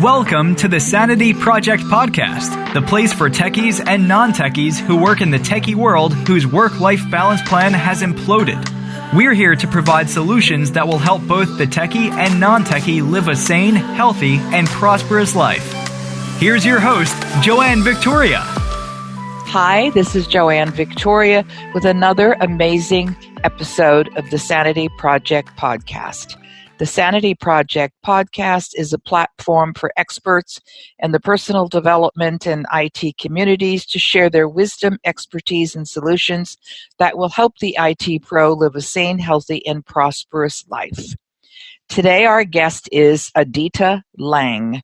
Welcome to the Sanity Project podcast, the place for techies and non-techies who work in the techie world whose work-life balance plan has imploded. We're here to provide solutions that will help both the techie and non-techie live a sane, healthy, and prosperous life. Here's your host, Joanne Victoria. Hi, this is Joanne Victoria with another amazing episode of the Sanity Project podcast. The Sanity Project podcast is a platform for experts in the personal development and IT communities to share their wisdom, expertise, and solutions that will help the IT pro live a sane, healthy, and prosperous life. Today, our guest is Adita Lang.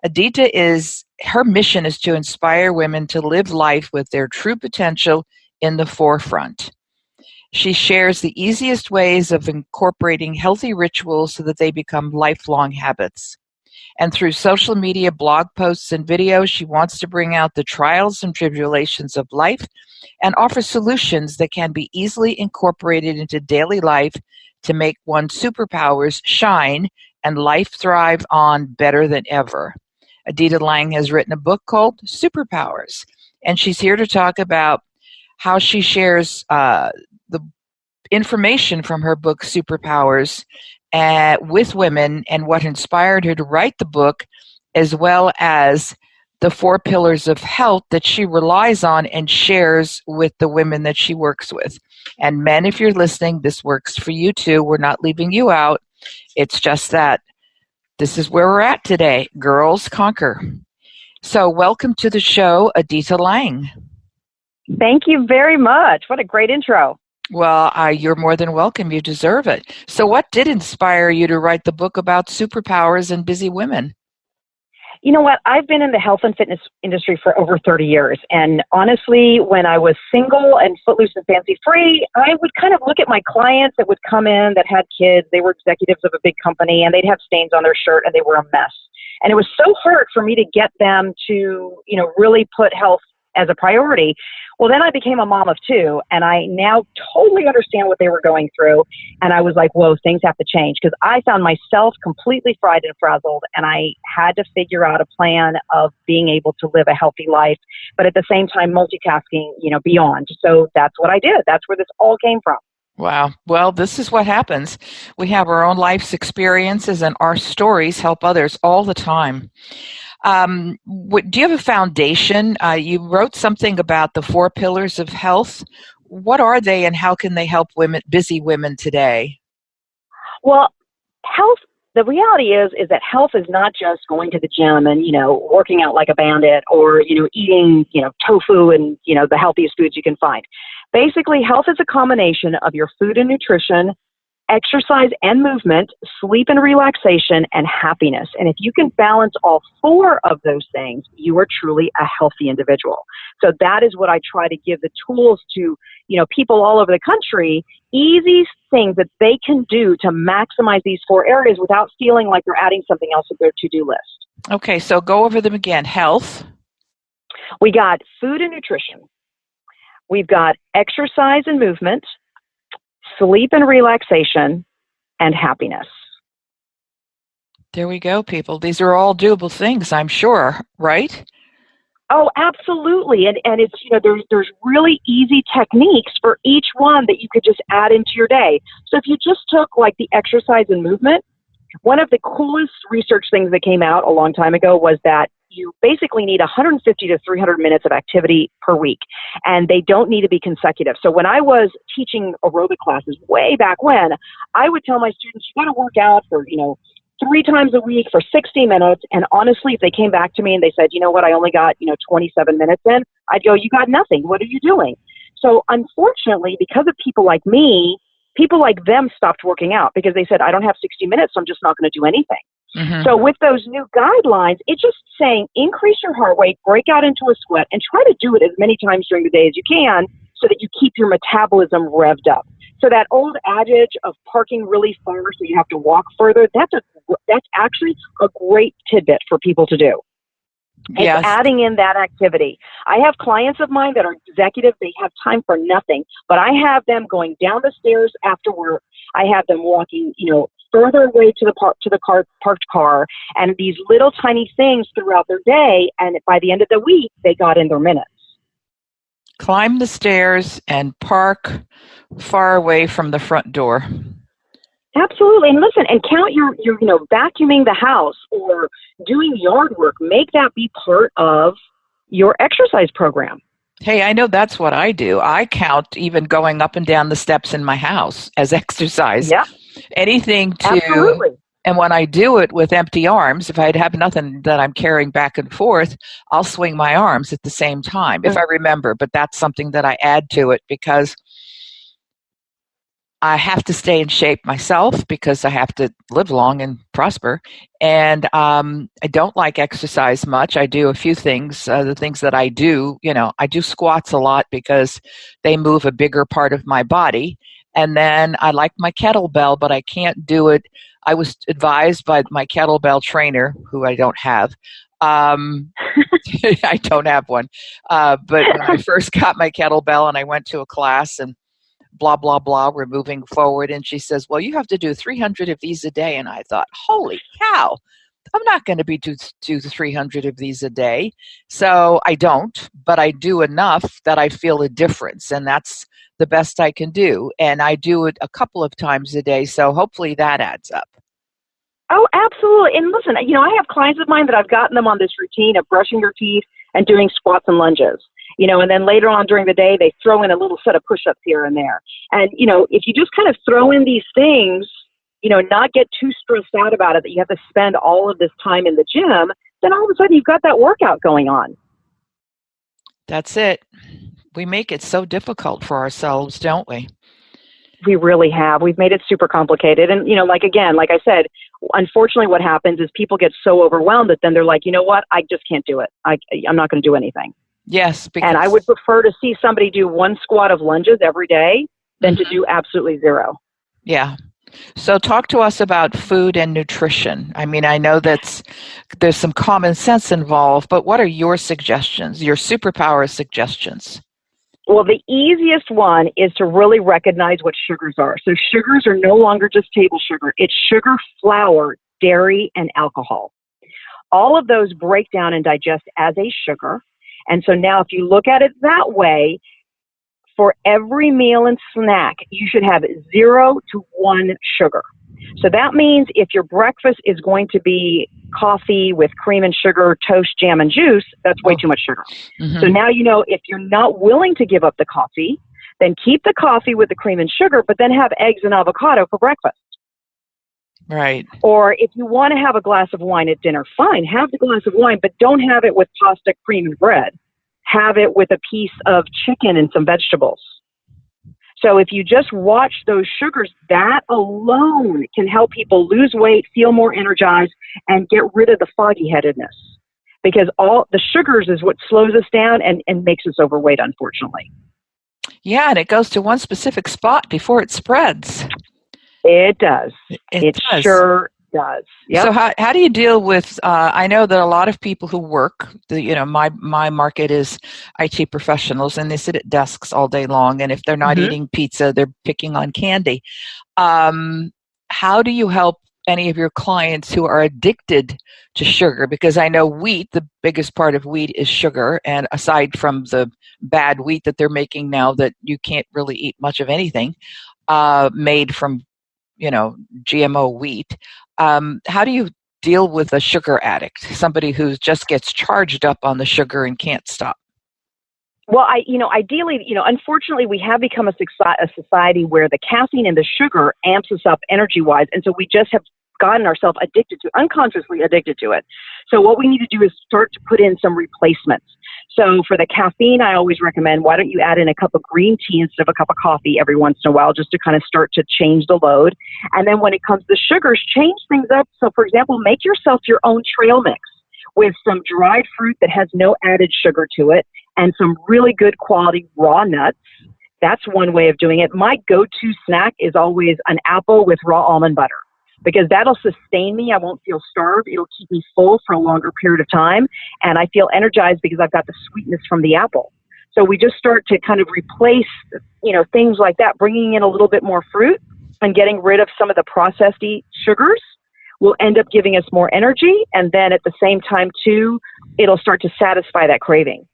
Her mission is to inspire women to live life with their true potential in the forefront. She shares the easiest ways of incorporating healthy rituals so that they become lifelong habits. And through social media, blog posts, and videos, she wants to bring out the trials and tribulations of life and offer solutions that can be easily incorporated into daily life to make one's superpowers shine and life thrive on better than ever. Adita Lang has written a book called Superpowers, and she's here to talk about how she shares the information from her book, Superpowers, with women and what inspired her to write the book, as well as the 4 pillars of health that she relies on and shares with the women that she works with. And men, if you're listening, this works for you too. We're not leaving you out. It's just that this is where we're at today. Girls conquer. So welcome to the show, Adita Lang. Thank you very much. What a great intro. Well, you're more than welcome. You deserve it. So what did inspire you to write the book about superpowers and busy women? You know what? I've been in the health and fitness industry for over 30 years. And honestly, when I was single and footloose and fancy free, I would kind of look at my clients that would come in that had kids. They were executives of a big company and they'd have stains on their shirt and they were a mess. And it was so hard for me to get them to, really put health as a priority. Well, then I became a mom of 2, and I now totally understand what they were going through. And I was like, whoa, things have to change, because I found myself completely fried and frazzled, and I had to figure out a plan of being able to live a healthy life, but at the same time multitasking, beyond. So that's what I did. That's where this all came from. Wow. Well, this is what happens. We have our own life's experiences, and our stories help others all the time. Do you have a foundation? You wrote something about the 4 pillars of health. What are they, and how can they help busy women today? Well, health, the reality is that health is not just going to the gym and, working out like a bandit or, eating, tofu and, the healthiest foods you can find. Basically, health is a combination of your food and nutrition, exercise and movement, sleep and relaxation, and happiness. And if you can balance all 4 of those things, you are truly a healthy individual. So that is what I try to give the tools to, people all over the country, easy things that they can do to maximize these 4 areas without feeling like they're adding something else to their to-do list. Okay, so go over them again. Health. We got food and nutrition. We've got exercise and movement, sleep and relaxation, and happiness. There we go, people. These are all doable things, I'm sure, right? Oh, absolutely. And it's, there's really easy techniques for each one that you could just add into your day. So if you just took like the exercise and movement, one of the coolest research things that came out a long time ago was that you basically need 150 to 300 minutes of activity per week, and they don't need to be consecutive. So when I was teaching aerobic classes way back when, I would tell my students, you got to work out for, 3 times a week for 60 minutes. And honestly, if they came back to me and they said, you know what, I only got, 27 minutes in, I'd go, you got nothing. What are you doing? So unfortunately, because of people like me, people like them stopped working out because they said, I don't have 60 minutes, so I'm just not going to do anything. Mm-hmm. So with those new guidelines, it's just saying increase your heart rate, break out into a sweat, and try to do it as many times during the day as you can so that you keep your metabolism revved up. So that old adage of parking really far so you have to walk further, that's actually a great tidbit for people to do. Yes. It's adding in that activity. I have clients of mine that are executive. They have time for nothing, but I have them going down the stairs after work. I have them walking, further away to the parked car, and these little tiny things throughout their day. And by the end of the week, they got in their minutes. Climb the stairs and park far away from the front door. Absolutely. And listen, and count your vacuuming the house or doing yard work. Make that be part of your exercise program. Hey, I know that's what I do. I count even going up and down the steps in my house as exercise. Yeah. Anything to, Absolutely. and when I do it with empty arms, if I have nothing that I'm carrying back and forth, I'll swing my arms at the same time, if I remember. But that's something that I add to it because I have to stay in shape myself because I have to live long and prosper. And I don't like exercise much. I do a few things. The things that I do, I do squats a lot because they move a bigger part of my body. And then I like my kettlebell, but I can't do it. I was advised by my kettlebell trainer, who I don't have. I don't have one. But when I first got my kettlebell and I went to a class and blah, blah, blah, we're moving forward. And she says, well, you have to do 300 of these a day. And I thought, holy cow, I'm not going to be do 300 of these a day. So I don't, but I do enough that I feel a difference. And that's the best I can do. And I do it a couple of times a day. So hopefully that adds up. Oh, absolutely. And listen, I have clients of mine that I've gotten them on this routine of brushing their teeth and doing squats and lunges. And then later on during the day, they throw in a little set of push-ups here and there. And, if you just kind of throw in these things, not get too stressed out about it that you have to spend all of this time in the gym, then all of a sudden you've got that workout going on. That's it. We make it so difficult for ourselves, don't we? We really have. We've made it super complicated. And, like I said, unfortunately what happens is people get so overwhelmed that then they're like, you know what, I just can't do it. I'm not going to do anything. Yes. And I would prefer to see somebody do one squat of lunges every day than to do absolutely zero. Yeah. So talk to us about food and nutrition. I mean, I know there's some common sense involved, but what are your suggestions, your superpower suggestions? Well, the easiest one is to really recognize what sugars are. So sugars are no longer just table sugar. It's sugar, flour, dairy, and alcohol. All of those break down and digest as a sugar. And so now if you look at it that way, for every meal and snack, you should have 0 to 1 sugar. So that means if your breakfast is going to be coffee with cream and sugar, toast, jam, and juice, that's way too much sugar. Mm-hmm. So now if you're not willing to give up the coffee, then keep the coffee with the cream and sugar, but then have eggs and avocado for breakfast. Right. Or if you want to have a glass of wine at dinner, fine, have the glass of wine, but don't have it with pasta, cream, and bread. Have it with a piece of chicken and some vegetables. So if you just watch those sugars, that alone can help people lose weight, feel more energized, and get rid of the foggy-headedness. Because all the sugars is what slows us down and makes us overweight, unfortunately. Yeah, and it goes to one specific spot before it spreads. It does. It does. Sure does. Yep. So how do you deal with, I know that a lot of people who work, my market is IT professionals, and they sit at desks all day long, and if they're not eating pizza, they're picking on candy. How do you help any of your clients who are addicted to sugar? Because I know wheat, the biggest part of wheat is sugar, and aside from the bad wheat that they're making now that you can't really eat much of anything made from GMO wheat. How do you deal with a sugar addict, somebody who just gets charged up on the sugar and can't stop? Well, ideally, unfortunately, we have become a society where the caffeine and the sugar amps us up energy-wise, and so we just have gotten ourselves unconsciously addicted to it. So what we need to do is start to put in some replacements. So for the caffeine, I always recommend, why don't you add in a cup of green tea instead of a cup of coffee every once in a while, just to kind of start to change the load. And then when it comes to sugars, change things up. So for example, make yourself your own trail mix with some dried fruit that has no added sugar to it and some really good quality raw nuts. That's one way of doing it. My go-to snack is always an apple with raw almond butter, because that'll sustain me. I won't feel starved. It'll keep me full for a longer period of time. And I feel energized because I've got the sweetness from the apple. So we just start to kind of replace, things like that, bringing in a little bit more fruit and getting rid of some of the processed sugars will end up giving us more energy. And then at the same time, too, it'll start to satisfy that craving.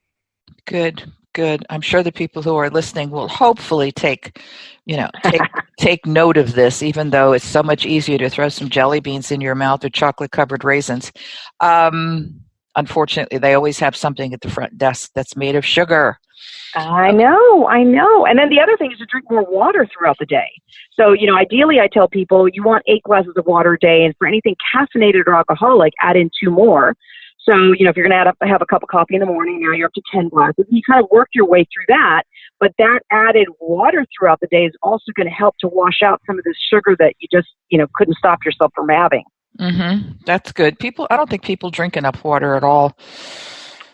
Good, good. I'm sure the people who are listening will hopefully take note of this, even though it's so much easier to throw some jelly beans in your mouth or chocolate-covered raisins. Unfortunately, they always have something at the front desk that's made of sugar. I know. And then the other thing is to drink more water throughout the day. So, ideally I tell people you want 8 glasses of water a day, and for anything caffeinated or alcoholic, add in 2 more. So, if you're going to have a cup of coffee in the morning, now you're up to 10 glasses. You kind of work your way through that, but that added water throughout the day is also going to help to wash out some of this sugar that you just, couldn't stop yourself from having. Mm-hmm. That's good. I don't think people drink enough water at all.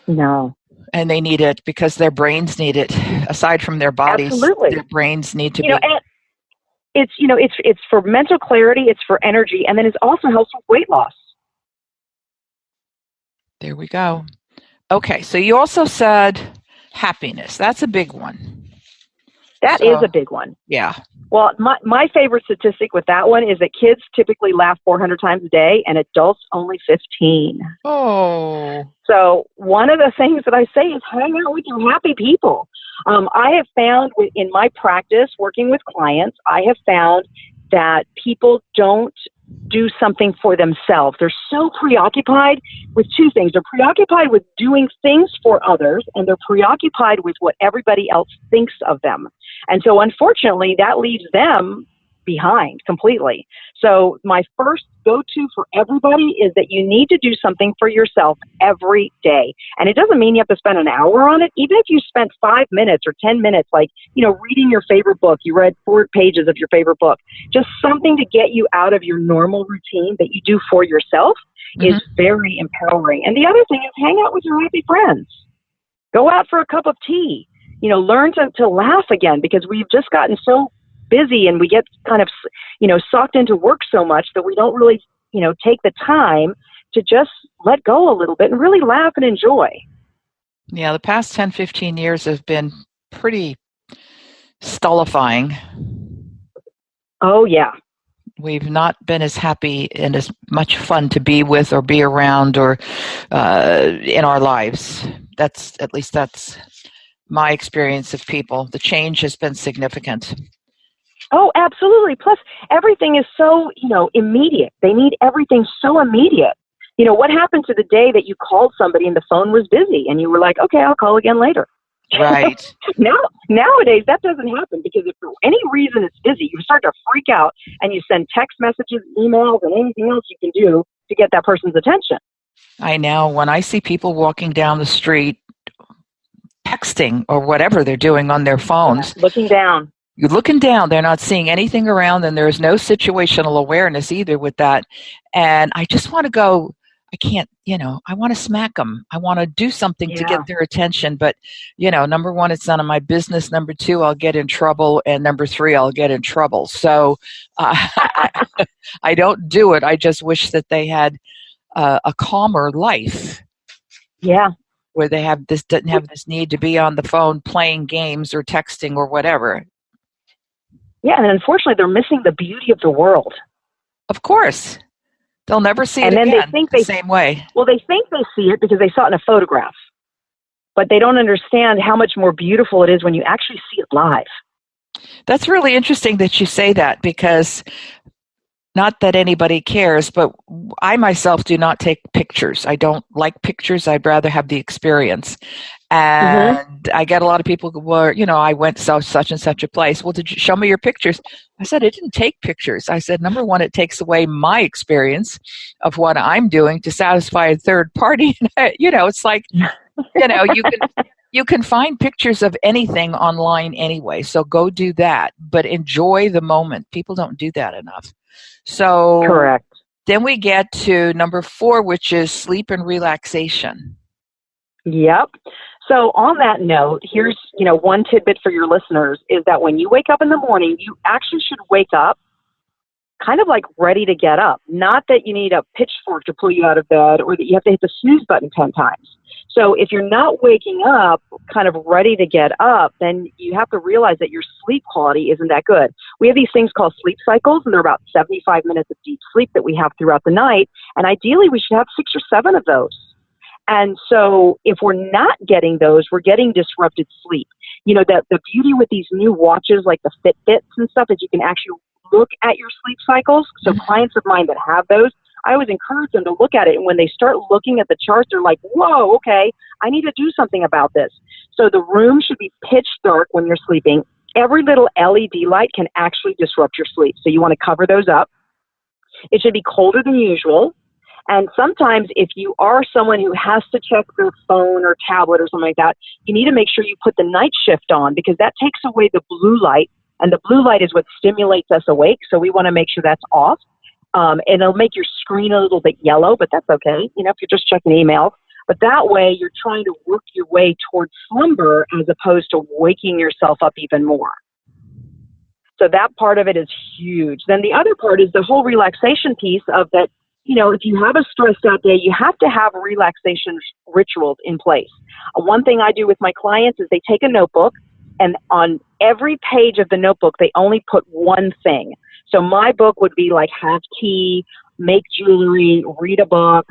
No. And they need it because their brains need it. Aside from their bodies, Absolutely. Their brains need to be. And it's for mental clarity, it's for energy, and then it also helps with weight loss. There we go. Okay, so you also said happiness. That's a big one. That is a big one. Yeah. Well, my favorite statistic with that one is that kids typically laugh 400 times a day and adults only 15. Oh. So one of the things that I say is hang out with your happy people. I have found in my practice working with clients, I have found that people don't do something for themselves. They're so preoccupied with 2 things. They're preoccupied with doing things for others, and they're preoccupied with what everybody else thinks of them. And so unfortunately, that leaves them behind completely. So my first go-to for everybody is that you need to do something for yourself every day. And it doesn't mean you have to spend an hour on it. Even if you spent 5 minutes or 10 minutes, like, reading your favorite book, you read 4 pages of your favorite book, just something to get you out of your normal routine that you do for yourself is very empowering. And the other thing is hang out with your happy friends. Go out for a cup of tea. Learn to laugh again, because we've just gotten so busy and we get kind of, sucked into work so much that we don't really, take the time to just let go a little bit and really laugh and enjoy. Yeah, the past 10, 15 years have been pretty stultifying. Oh, yeah. We've not been as happy and as much fun to be with or be around or in our lives. That's my experience of people. The change has been significant. Oh, absolutely. Plus, everything is so, immediate. They need everything so immediate. What happened to the day that you called somebody and the phone was busy and you were like, okay, I'll call again later. Right. Nowadays, that doesn't happen, because if for any reason it's busy, you start to freak out and you send text messages, emails, and anything else you can do to get that person's attention. I know. When I see people walking down the street, texting or whatever they're doing on their phones. Yeah, looking down. You're looking down. They're not seeing anything around, and there's no situational awareness either with that. And I just want to go, I can't, I want to smack them. I want to do something to get their attention. But, number 1, it's none of my business. Number 2, I'll get in trouble. And number 3, I'll get in trouble. So I don't do it. I just wish that they had a calmer life. Yeah. Where they didn't have this need to be on the phone playing games or texting or whatever. Yeah, and unfortunately, they're missing the beauty of the world. Of course. They'll never see it again they think the same way. Well, they think they see it because they saw it in a photograph. But they don't understand how much more beautiful it is when you actually see it live. That's really interesting that you say that, because not that anybody cares, but I myself do not take pictures. I don't like pictures. I'd rather have the experience. And I get a lot of people who were, I went to such and such a place. Well, did you show me your pictures? I said, I didn't take pictures. I said, number 1, it takes away my experience of what I'm doing to satisfy a third party. It's like, you can find pictures of anything online anyway. So go do that, but enjoy the moment. People don't do that enough. So correct. Then we get to number 4, which is sleep and relaxation. Yep. So on that note, here's, one tidbit for your listeners is that when you wake up in the morning, you actually should wake up kind of like ready to get up. Not that you need a pitchfork to pull you out of bed or that you have to hit the snooze button 10 times. So if you're not waking up kind of ready to get up, then you have to realize that your sleep quality isn't that good. We have these things called sleep cycles, and they're about 75 minutes of deep sleep that we have throughout the night. And ideally, we should have 6 or 7 of those. And so if we're not getting those, we're getting disrupted sleep. You know, the beauty with these new watches like the Fitbits and stuff is you can actually look at your sleep cycles. So clients of mine that have those, I always encourage them to look at it. And when they start looking at the charts, they're like, whoa, okay, I need to do something about this. So the room should be pitch dark when you're sleeping. Every little LED light can actually disrupt your sleep. So you want to cover those up. It should be colder than usual. And sometimes if you are someone who has to check their phone or tablet or something like that, you need to make sure you put the night shift on, because that takes away the blue light. And the blue light is what stimulates us awake. So we want to make sure that's off. And it'll make your screen a little bit yellow, but that's okay, you know, if you're just checking emails. But that way you're trying to work your way towards slumber as opposed to waking yourself up even more. So that part of it is huge. Then the other part is the whole relaxation piece of that. You know, if you have a stressed out day, you have to have relaxation rituals in place. One thing I do with my clients is they take a notebook, and on every page of the notebook, they only put one thing. So my book would be like have tea, make jewelry, read a book,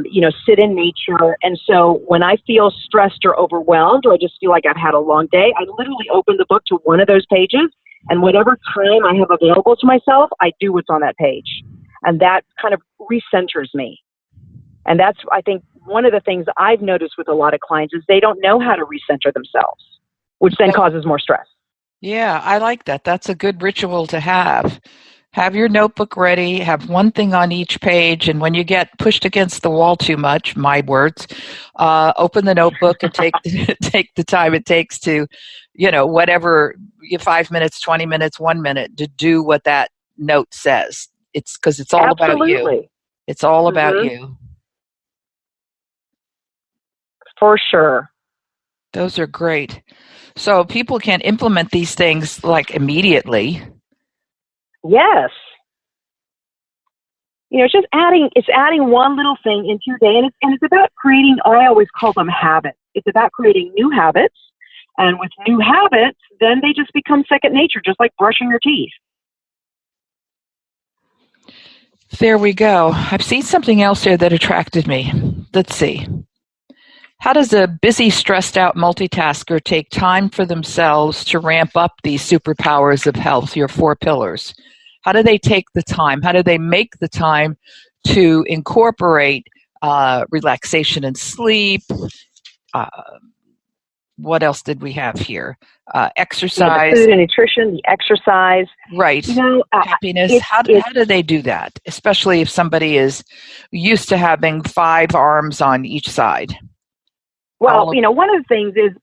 you know, sit in nature. And so when I feel stressed or overwhelmed, or I just feel like I've had a long day, I literally open the book to one of those pages, and whatever time I have available to myself, I do what's on that page. And that kind of recenters me. And that's, I think, one of the things I've noticed with a lot of clients is they don't know how to recenter themselves, which then causes more stress. Yeah, I like that. That's a good ritual to have. Have your notebook ready, have one thing on each page, and when you get pushed against the wall too much, my words, open the notebook and take the time it takes to, you know, whatever, 5 minutes, 20 minutes, 1 minute, to do what that note says. It's because it's all Absolutely. about you. It's all about you. For sure. Those are great. So people can implement these things like immediately. Yes. You know, it's adding one little thing into your day, and it's about creating, I always call them habits. It's about creating new habits, and with new habits, then they just become second nature, just like brushing your teeth. There we go. I've seen something else here that attracted me. Let's see. How does a busy, stressed out multitasker take time for themselves to ramp up these superpowers of health, your 4 pillars? How do they take the time? How do they make the time to incorporate relaxation and sleep? What else did we have here? Exercise. The food and nutrition, the exercise. Right. You know, happiness. How do they do that? Especially if somebody is used to having 5 arms on each side. Well, you know, one of the things is,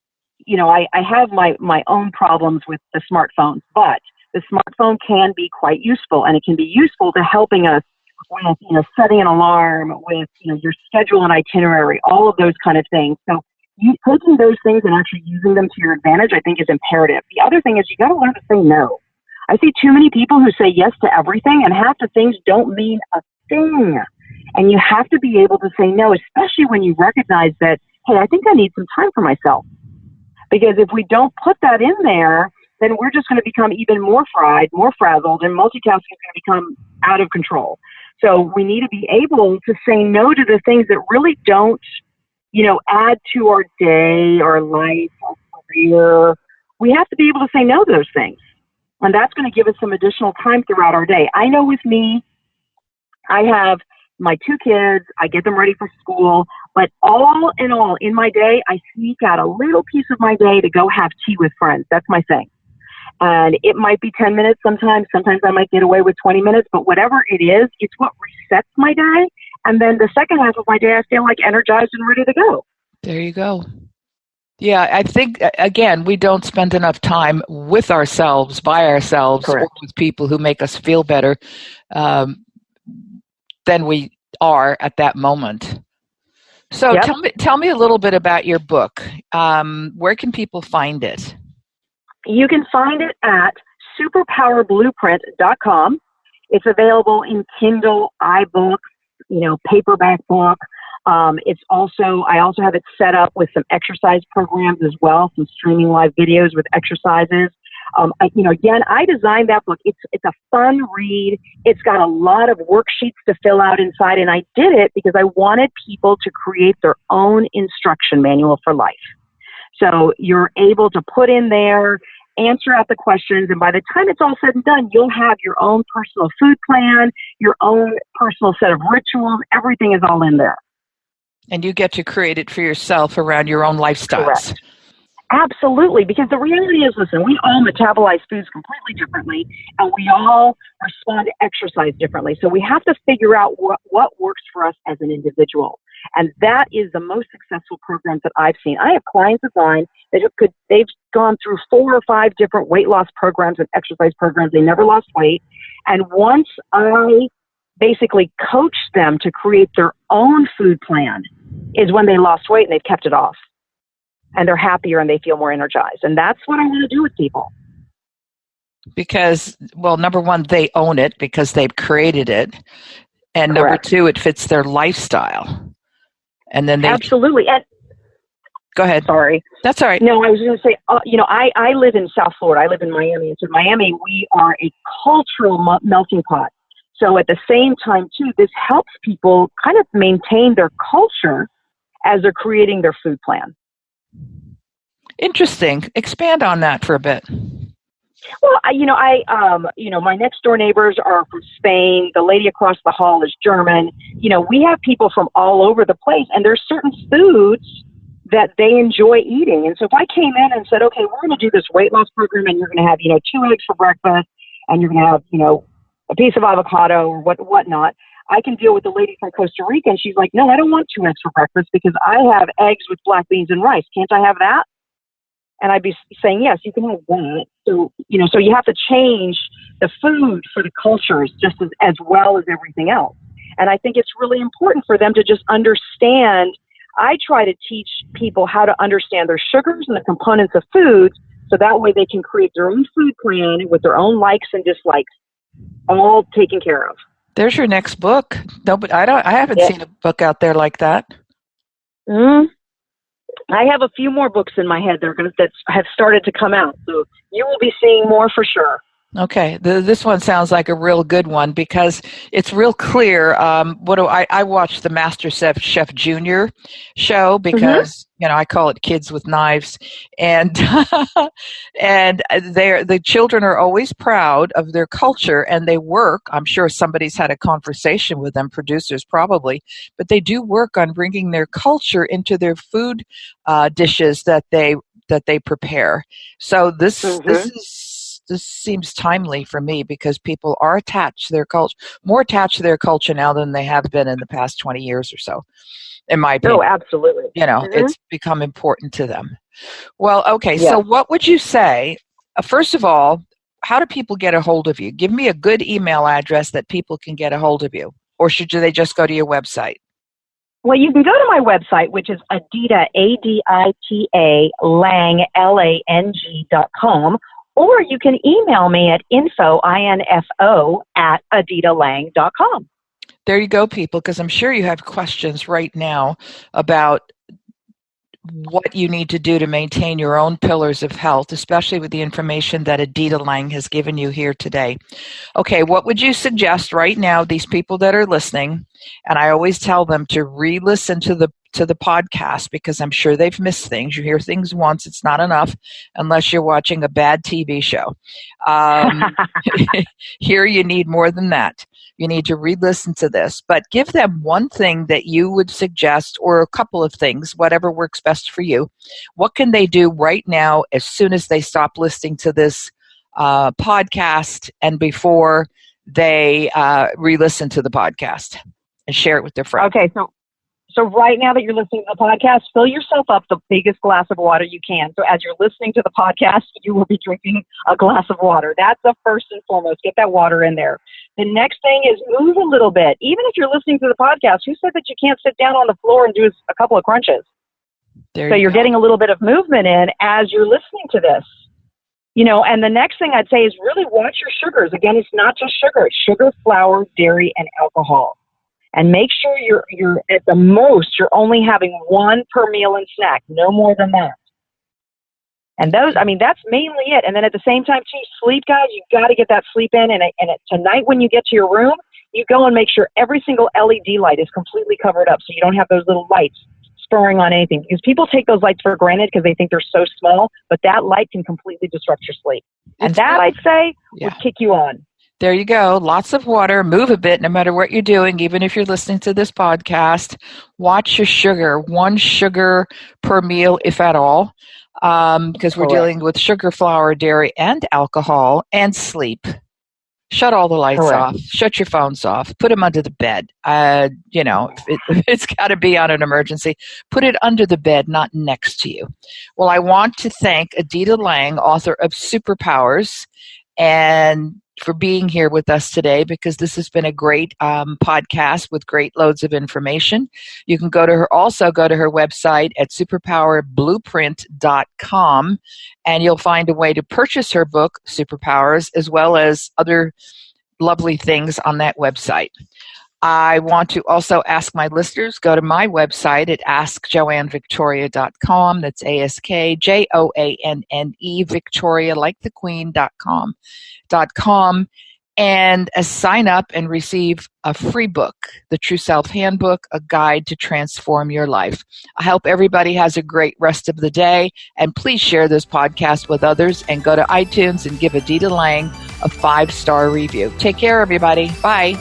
you know, I have my own problems with the smartphones, but the smartphone can be quite useful, and it can be useful to helping us with, you know, setting an alarm, with, you know, your schedule and itinerary, all of those kind of things. So taking those things and actually using them to your advantage, I think, is imperative. The other thing is you got to learn to say no. I see too many people who say yes to everything, and half the things don't mean a thing. And you have to be able to say no, especially when you recognize that, hey, I think I need some time for myself. Because if we don't put that in there, then we're just going to become even more fried, more frazzled, and multitasking is going to become out of control. So we need to be able to say no to the things that really don't, you know, add to our day, our life, our career. We have to be able to say no to those things. And that's going to give us some additional time throughout our day. I know with me, I have my 2 kids, I get them ready for school, but all in all, in my day, I sneak out a little piece of my day to go have tea with friends. That's my thing. And it might be 10 minutes sometimes. Sometimes I might get away with 20 minutes, but whatever it is, it's what resets my day. And then the second half of my day, I feel like energized and ready to go. There you go. Yeah, I think, again, we don't spend enough time with ourselves, by ourselves, Correct. or with people who make us feel better than we are at that moment. So Yep. tell me a little bit about your book. Where can people find it? You can find it at superpowerblueprint.com. It's available in Kindle, iBook, you know, paperback book. I also have it set up with some exercise programs as well, some streaming live videos with exercises. Again, I designed that book. It's a fun read. It's got a lot of worksheets to fill out inside, and I did it because I wanted people to create their own instruction manual for life. So you're able to put in there, answer out the questions, and by the time it's all said and done, you'll have your own personal food plan, your own personal set of rituals. Everything is all in there. And you get to create it for yourself around your own lifestyles. Correct. Absolutely, because the reality is, listen, we all metabolize foods completely differently, and we all respond to exercise differently. So we have to figure out what works for us as an individual. And that is the most successful programs that I've seen. I have clients of mine that they've gone through 4 or 5 different weight loss programs and exercise programs. They never lost weight. And once I basically coached them to create their own food plan is when they lost weight and they've kept it off. And they're happier and they feel more energized. And that's what I want to do with people. Because, well, number one, they own it because they've created it. And number Correct. 2, it fits their lifestyle. And then they... Absolutely. And go ahead. Sorry. That's all right. No, I was going to say, I live in South Florida. I live in Miami. And so Miami, we are a cultural melting pot. So at the same time, too, this helps people kind of maintain their culture as they're creating their food plan. Interesting. Expand on that for a bit. Well, my next door neighbors are from Spain. The lady across the hall is German. We have people from all over the place, and there's certain foods that they enjoy eating. And so if I came in and said, okay, we're going to do this weight loss program, and you're going to have, 2 eggs for breakfast, and you're going to have, a piece of avocado or whatnot, I can deal with the lady from Costa Rica, and she's like, no, I don't want 2 eggs for breakfast because I have eggs with black beans and rice. Can't I have that? And I'd be saying, yes, you can have that. So, so you have to change the food for the cultures just as well as everything else. And I think it's really important for them to just understand. I try to teach people how to understand their sugars and the components of foods so that way they can create their own food plan with their own likes and dislikes, all taken care of. There's your next book. No, but I haven't seen a book out there like that. I have a few more books in my head that have started to come out. So you will be seeing more for sure. Okay, this one sounds like a real good one because it's real clear. I watch the Master Chef Junior show because I call it Kids with Knives, and and the children are always proud of their culture and they work. I'm sure somebody's had a conversation with them, producers probably, but they do work on bringing their culture into their food dishes that they prepare. So this seems timely for me because people are attached to their culture, more attached to their culture now than they have been in the past 20 years or so, in my opinion. Oh, absolutely. It's become important to them. Well, okay, so what would you say, first of all, how do people get a hold of you? Give me a good email address that people can get a hold of you, or should they just go to your website? Well, you can go to my website, which is Adita, Adita Lang, Lang.com. Or you can email me at info at aditalang.com. There you go, people, because I'm sure you have questions right now about what you need to do to maintain your own pillars of health, especially with the information that Adita Lang has given you here today. Okay, what would you suggest right now, these people that are listening, and I always tell them to re-listen to the podcast because I'm sure they've missed things. You hear things once, it's not enough unless you're watching a bad TV show. Here you need more than that. You need to re-listen to this, but give them one thing that you would suggest or a couple of things, whatever works best for you. What can they do right now as soon as they stop listening to this podcast and before they re-listen to the podcast and share it with their friends? Okay, so right now that you're listening to the podcast, fill yourself up the biggest glass of water you can. So as you're listening to the podcast, you will be drinking a glass of water. That's the first and foremost. Get that water in there. The next thing is move a little bit. Even if you're listening to the podcast, who said that you can't sit down on the floor and do a couple of crunches? So you're getting a little bit of movement in as you're listening to this. And the next thing I'd say is really watch your sugars. Again, it's not just sugar. It's sugar, flour, dairy, and alcohol. And make sure you're at the most, you're only having one per meal and snack, no more than that. And that's mainly it. And then at the same time, too, sleep, guys, you got to get that sleep in. And tonight when you get to your room, you go and make sure every single LED light is completely covered up so you don't have those little lights spurring on anything. Because people take those lights for granted because they think they're so small, but that light can completely disrupt your sleep. And that, I'd say, would kick you on. There you go. Lots of water. Move a bit no matter what you're doing, even if you're listening to this podcast. Watch your sugar. 1 sugar per meal, if at all, because we're dealing with sugar, flour, dairy, and alcohol, and sleep. Shut all the lights off. Shut your phones off. Put them under the bed. It's got to be on an emergency. Put it under the bed, not next to you. Well, I want to thank Adita Lang, author of Superpowers, and for being here with us today, because this has been a great podcast with great loads of information. You can go to her website at superpowerblueprint.com, and you'll find a way to purchase her book, Superpowers, as well as other lovely things on that website. I want to also ask my listeners, go to my website at askjoannevictoria.com. That's AskJoanne, Victoria, like the queen.com, and sign up and receive a free book, The True Self Handbook, a guide to transform your life. I hope everybody has a great rest of the day, and please share this podcast with others and go to iTunes and give Adita Lang a 5-star review. Take care, everybody. Bye.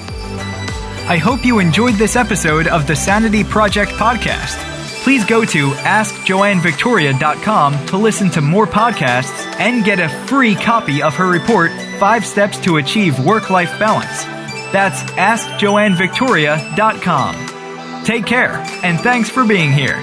I hope you enjoyed this episode of the Sanity Project podcast. Please go to AskJoanneVictoria.com to listen to more podcasts and get a free copy of her report, 5 Steps to Achieve Work-Life Balance. That's AskJoanneVictoria.com. Take care, and thanks for being here.